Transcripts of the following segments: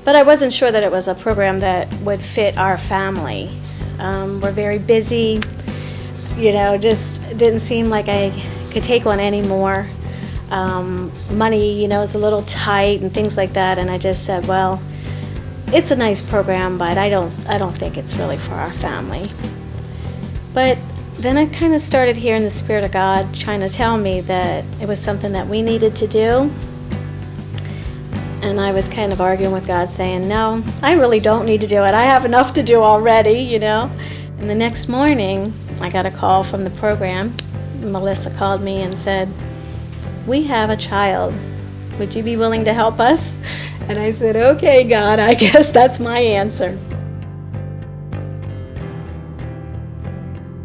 But I wasn't sure that it was a program that would fit our family. We're very busy, just didn't seem like I could take one anymore. Money, is a little tight and things like that, and I just said, well, it's a nice program, but I don't think it's really for our family. But then I kind of started hearing the Spirit of God trying to tell me that it was something that we needed to do. And I was kind of arguing with God, saying, no, I really don't need to do it. I have enough to do already, And the next morning, I got a call from the program. Melissa called me and said, we have a child. Would you be willing to help us? And I said, okay, God, I guess that's my answer.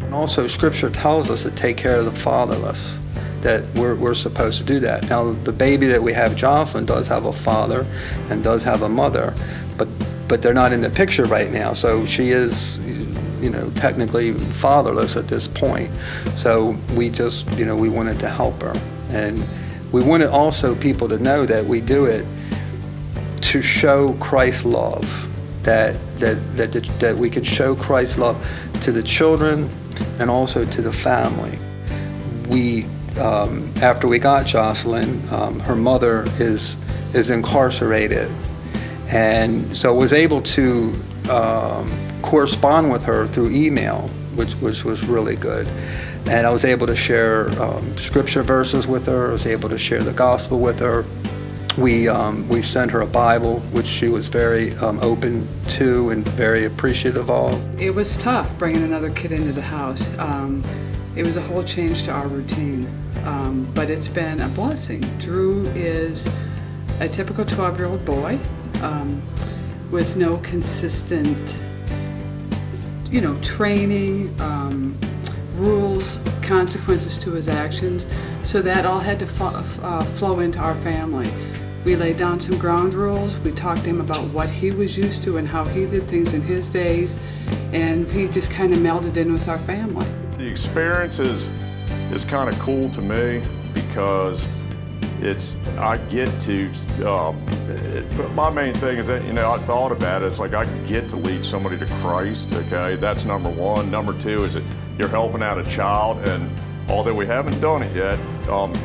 And also, Scripture tells us to take care of the fatherless, that we're supposed to do that. Now, the baby that we have, Jocelyn, does have a father and does have a mother, but they're not in the picture right now, so she is, technically fatherless at this point. So we just, we wanted to help her. And we wanted also people to know that we do it to show Christ's love, that we can show Christ's love to the children and also to the family. We, after we got Jocelyn, her mother is incarcerated, and so was able to correspond with her through email, which was really good. And I was able to share scripture verses with her. I was able to share the gospel with her. We sent her a Bible, which she was very open to and very appreciative of. It was tough bringing another kid into the house. It was a whole change to our routine, but it's been a blessing. Drew is a typical 12-year-old boy with no consistent, training, rules, consequences to his actions. So that all had to flow into our family. We laid down some ground rules. We talked to him about what he was used to and how he did things in his days, and he just kind of melded in with our family. The experience is kind of cool to me because I get to, but my main thing is that, I thought about it, it's like I get to lead somebody to Christ, okay? That's number one. Number two is that you're helping out a child, and although we haven't done it yet,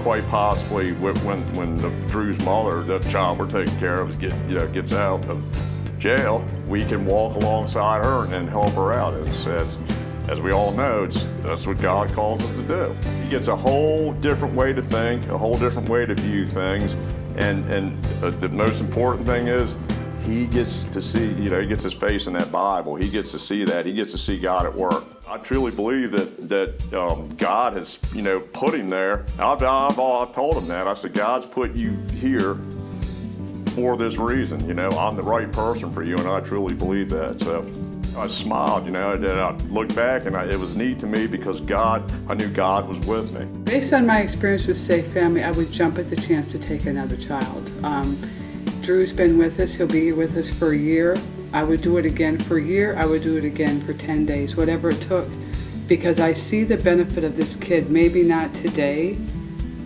quite possibly when Drew's mother, the child we're taking care of, gets out of jail, we can walk alongside her and help her out. As we all know, that's what God calls us to do. He gets a whole different way to think, a whole different way to view things, and the most important thing is he gets to see, he gets his face in that Bible. He gets to see that. He gets to see God at work. I truly believe that God has, put him there. I've told him that. I said, God's put you here for this reason. I'm the right person for you, and I truly believe that. So I smiled, and I looked back, and it was neat to me because I knew God was with me. Based on my experience with Safe Family, I would jump at the chance to take another child. Drew's been with us. He'll be with us for a year. I would do it again for a year. I would do it again for 10 days, whatever it took, because I see the benefit of this kid. Maybe not today,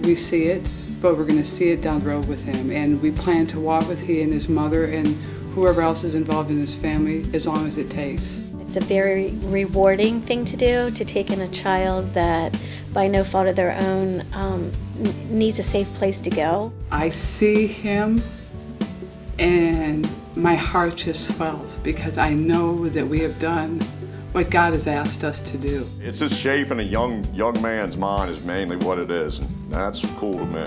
we see it, but we're going to see it down the road with him. And we plan to walk with he and his mother and whoever else is involved in his family as long as it takes. It's a very rewarding thing to do, to take in a child that, by no fault of their own, needs a safe place to go. I see him, and my heart just swells because I know that we have done what God has asked us to do. It's just shaping a young man's mind is mainly what it is, and that's cool to me.